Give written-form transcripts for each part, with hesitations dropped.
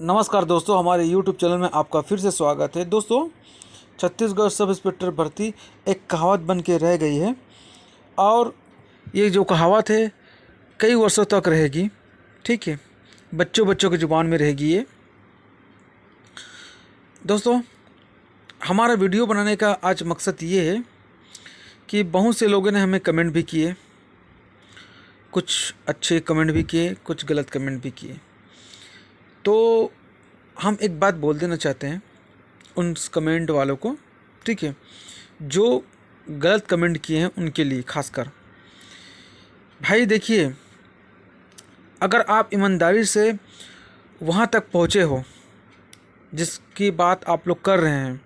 नमस्कार दोस्तों, हमारे YouTube चैनल में आपका फिर से स्वागत है। दोस्तों, छत्तीसगढ़ सब इंस्पेक्टर भर्ती एक कहावत बन के रह गई है और ये जो कहावत है कई वर्षों तक रहेगी। ठीक है, बच्चों बच्चों की ज़ुबान में रहेगी ये। दोस्तों, हमारा वीडियो बनाने का आज मकसद ये है कि बहुत से लोगों ने हमें कमेंट भी किए, कुछ अच्छे कमेंट भी किए, कुछ गलत कमेंट भी किए। तो हम एक बात बोल देना चाहते हैं उन कमेंट वालों को, ठीक है, जो गलत कमेंट किए हैं उनके लिए खासकर। भाई देखिए, अगर आप ईमानदारी से वहाँ तक पहुँचे हो जिसकी बात आप लोग कर रहे हैं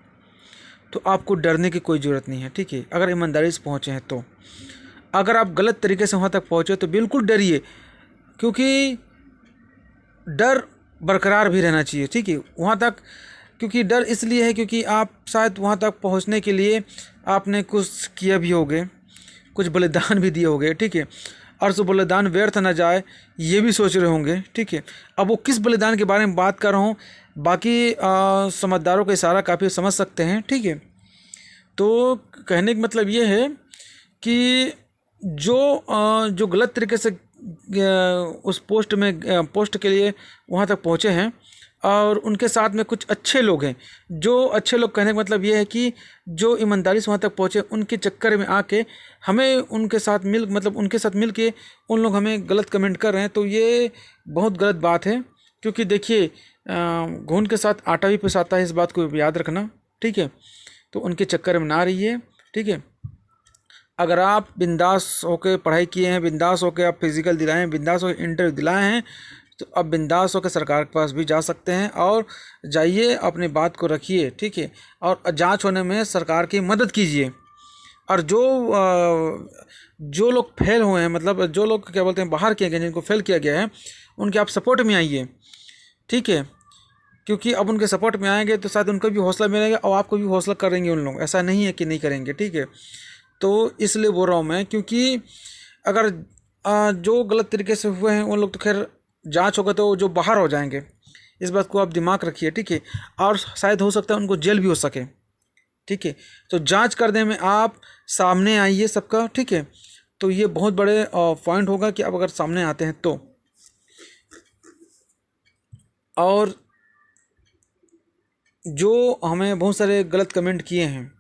तो आपको डरने की कोई ज़रूरत नहीं है। ठीक है, अगर ईमानदारी से पहुँचे हैं तो। अगर आप गलत तरीके से वहाँ तक पहुँचे तो बिल्कुल डरिए, क्योंकि डर बरकरार भी रहना चाहिए। ठीक है, वहाँ तक, क्योंकि डर इसलिए है क्योंकि आप शायद वहाँ तक पहुँचने के लिए आपने कुछ किया भी होगे, कुछ बलिदान भी दिए होंगे। ठीक है, और सो बलिदान व्यर्थ ना जाए ये भी सोच रहे होंगे। ठीक है, अब वो किस बलिदान के बारे में बात कर रहा हूँ, बाकी समझदारों का इशारा काफ़ी समझ सकते हैं। ठीक है, तो कहने का मतलब ये है कि जो गलत तरीके से उस पोस्ट के लिए वहाँ तक पहुँचे हैं और उनके साथ में कुछ अच्छे लोग हैं, जो अच्छे लोग कहने का मतलब ये है कि जो ईमानदारी से वहाँ तक पहुँचे, उनके चक्कर में आके हमें उनके साथ मिल के उन लोग हमें गलत कमेंट कर रहे हैं, तो ये बहुत गलत बात है। क्योंकि देखिए, घून के साथ आटा भी पिसाता है, इस बात को याद रखना। ठीक है, तो उनके चक्कर में ना रहिए। ठीक है, अगर आप बिंदास होकर पढ़ाई किए हैं, बिंदास होकर आप फिज़िकल दिलाए हैं, बिंदास होकर इंटरव्यू दिलाए हैं, तो अब बिंदास होकर सरकार के पास भी जा सकते हैं और जाइए, अपनी बात को रखिए। ठीक है, और जांच होने में सरकार की मदद कीजिए। और जो लोग फेल हुए हैं, मतलब जो लोग क्या बोलते हैं बाहर किए गए, जिनको फेल किया गया है, उनके आप सपोर्ट में आइए। ठीक है, क्योंकि अब उनके सपोर्ट में आएंगे तो शायद उनको भी हौसला मिलेगा और आपको भी हौसला करेंगे उन लोग, ऐसा नहीं है कि नहीं करेंगे। ठीक है, तो इसलिए बोल रहा हूँ मैं, क्योंकि अगर जो गलत तरीके से हुए हैं उन लोग तो खैर जांच होगा तो जो बाहर हो जाएंगे, इस बात को आप दिमाग रखिए। ठीक है, और शायद हो सकता है उनको जेल भी हो सके। ठीक है, तो जांच करने में आप सामने आइए सबका। ठीक है, तो ये बहुत बड़े पॉइंट होगा कि आप अगर सामने आते हैं तो। और जो हमें बहुत सारे गलत कमेंट किए हैं,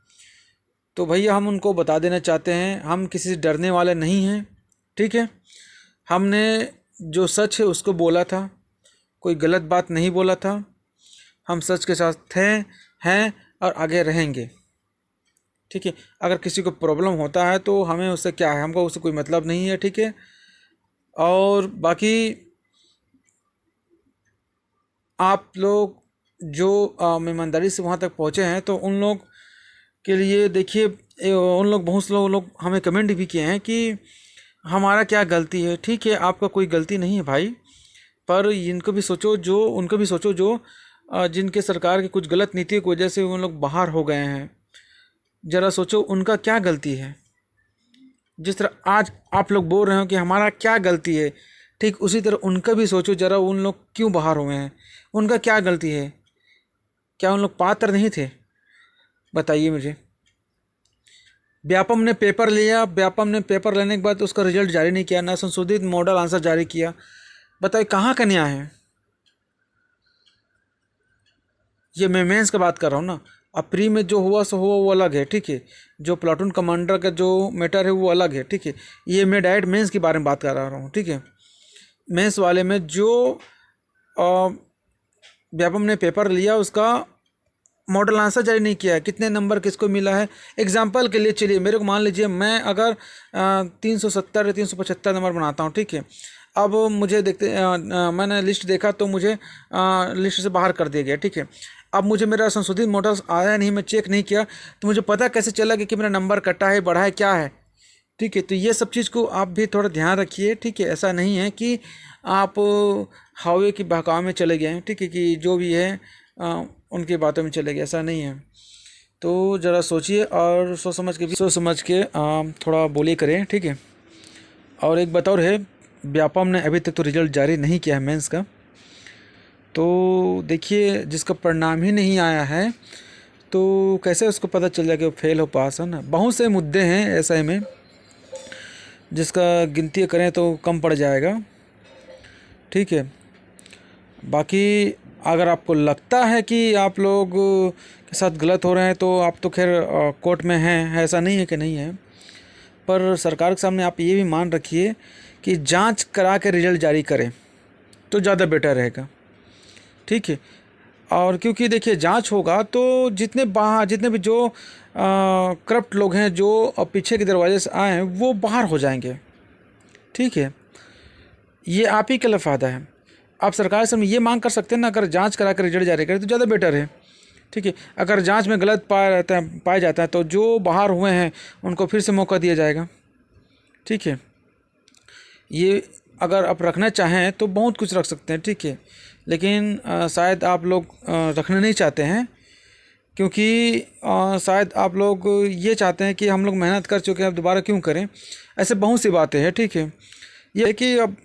तो भैया हम उनको बता देना चाहते हैं, हम किसी से डरने वाले नहीं हैं। ठीक है, हमने जो सच है उसको बोला था, कोई गलत बात नहीं बोला था। हम सच के साथ थे, हैं और आगे रहेंगे। ठीक है, अगर किसी को प्रॉब्लम होता है तो हमें उससे क्या है, हमको उससे कोई मतलब नहीं है। ठीक है, और बाकी आप लोग जो ईमानदारी से वहाँ तक पहुँचे हैं, तो उन लोग के लिए देखिए, उन लोग बहुत से लोग हमें कमेंट भी किए हैं कि हमारा क्या गलती है। ठीक है, आपका कोई गलती नहीं है भाई, पर इनको भी सोचो, उनको भी सोचो जो जिनके सरकार की कुछ गलत नीति की वजह से उन लोग बाहर हो गए हैं। ज़रा सोचो उनका क्या गलती है। जिस तरह आज आप लोग बोल रहे हो कि हमारा क्या गलती है, ठीक उसी तरह उनका भी सोचो ज़रा, उन लोग क्यों बाहर हुए हैं, उनका क्या गलती है। क्या उन लोग पात्र नहीं थे? बताइए मुझे। व्यापम ने पेपर लिया, व्यापम ने पेपर लेने के बाद उसका रिजल्ट जारी नहीं किया, ना संशोधित मॉडल आंसर जारी किया। बताइए कहाँ का न्याय है ये? मैं मेंस का बात कर रहा हूँ ना। अब प्री में जो हुआ सो हुआ, वो अलग है। ठीक है, जो प्लाटून कमांडर का जो मैटर है वो अलग है। ठीक है, ये मैं डायरेक्ट मेंस के बारे में बात कर रहा हूँ। ठीक है, मेंस वाले में जो व्यापम ने पेपर लिया उसका मॉडल आंसर जारी नहीं किया है, कितने नंबर किसको मिला है। एग्जाम्पल के लिए चलिए, मेरे को मान लीजिए मैं अगर 370 या 375 नंबर बनाता हूँ। ठीक है, अब मुझे मैंने लिस्ट देखा तो मुझे लिस्ट से बाहर कर दिया गया। ठीक है, अब मुझे मेरा संशोधित मॉडल आया नहीं, मैं चेक नहीं किया, तो मुझे पता कैसे चला कि मेरा नंबर कटा है, बढ़ा है, क्या है। ठीक है, तो ये सब चीज़ को आप भी थोड़ा ध्यान रखिए। ठीक है, ऐसा नहीं है कि आप हवा की बहकाव में चले गए हैं। ठीक है, कि जो भी है उनकी बातों में चले गए, ऐसा नहीं है। तो ज़रा सोचिए और सोच समझ के थोड़ा बोलिए करें। ठीक है, और एक बात और है, व्यापम ने अभी तक तो रिजल्ट जारी नहीं किया है मेंस का, तो देखिए, जिसका परिणाम ही नहीं आया है तो कैसे उसको पता चल जाए कि वो फेल हो पास, है ना। बहुत से मुद्दे हैं ऐसे में जिसका गिनती करें तो कम पड़ जाएगा, ठीक है। बाकी अगर आपको लगता है कि आप लोग के साथ गलत हो रहे हैं तो आप तो खैर कोर्ट में हैं, ऐसा नहीं है कि नहीं है। पर सरकार के सामने आप ये भी मान रखिए कि जांच करा के रिजल्ट जारी करें तो ज़्यादा बेटर रहेगा, ठीक है। और क्योंकि देखिए जांच होगा तो जितने भी जो करप्ट लोग हैं, जो पीछे के दरवाजे से आए हैं, वो बाहर हो जाएंगे, ठीक है। ये आप ही के लिए फ़ायदा है। आप सरकार से ये मांग कर सकते हैं ना, अगर जांच करा कर रिजल्ट जारी करें तो ज़्यादा बेटर है, ठीक है। अगर जांच में गलत पाया जाता है तो जो बाहर हुए हैं उनको फिर से मौका दिया जाएगा, ठीक है। ये अगर आप रखना चाहें तो बहुत कुछ रख सकते हैं, ठीक है। लेकिन शायद आप लोग रखना नहीं चाहते हैं, क्योंकि शायद आप लोग ये चाहते हैं कि हम लोग मेहनत कर चुके हैं, अब दोबारा क्यों करें। ऐसे बहुत सी बातें हैं, ठीक है। ये है कि अब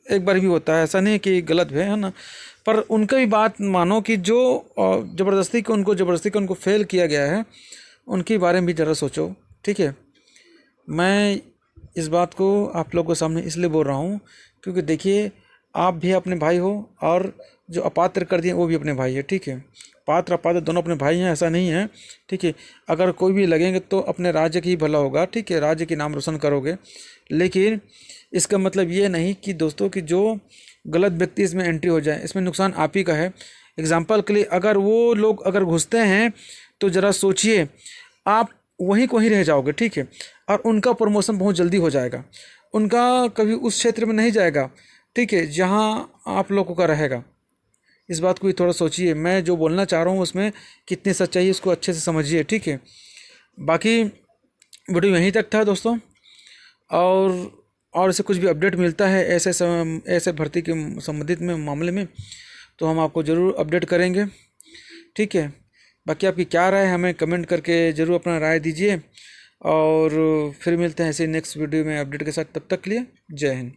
एक बार भी होता है, ऐसा नहीं कि गलत है ना। पर उनका भी बात मानो कि जो ज़बरदस्ती को उनको फेल किया गया है, उनके बारे में भी ज़रा सोचो, ठीक है। मैं इस बात को आप लोगों के सामने इसलिए बोल रहा हूँ क्योंकि देखिए, आप भी अपने भाई हो और जो अपात्र कर दिए वो भी अपने भाई है, ठीक है। पात्र अपात्र दोनों अपने भाई हैं, ऐसा नहीं है, ठीक है। अगर कोई भी लगेंगे तो अपने राज्य की ही भला होगा, ठीक है, राज्य के नाम रोशन करोगे। लेकिन इसका मतलब ये नहीं कि दोस्तों कि जो गलत व्यक्ति इसमें एंट्री हो जाए, इसमें नुकसान आप ही का है। एग्जाम्पल के लिए अगर वो लोग अगर घुसते हैं तो ज़रा सोचिए, आप वहीं को ही रह जाओगे, ठीक है। और उनका प्रमोशन बहुत जल्दी हो जाएगा, उनका कभी उस क्षेत्र में नहीं जाएगा, ठीक है, जहाँ आप लोगों का रहेगा। इस बात को भी थोड़ा सोचिए, मैं जो बोलना चाह रहा हूँ उसमें कितनी सच्चाई है उसको अच्छे से समझिए, ठीक है। बाकी वीडियो यहीं तक था दोस्तों, और इससे कुछ भी अपडेट मिलता है ऐसे भर्ती के संबंधित में मामले में तो हम आपको ज़रूर अपडेट करेंगे, ठीक है। बाकी आपकी क्या राय है हमें कमेंट करके ज़रूर अपना राय दीजिए, और फिर मिलते हैं ऐसे नेक्स्ट वीडियो में अपडेट के साथ। तब तक के लिए जय हिंद।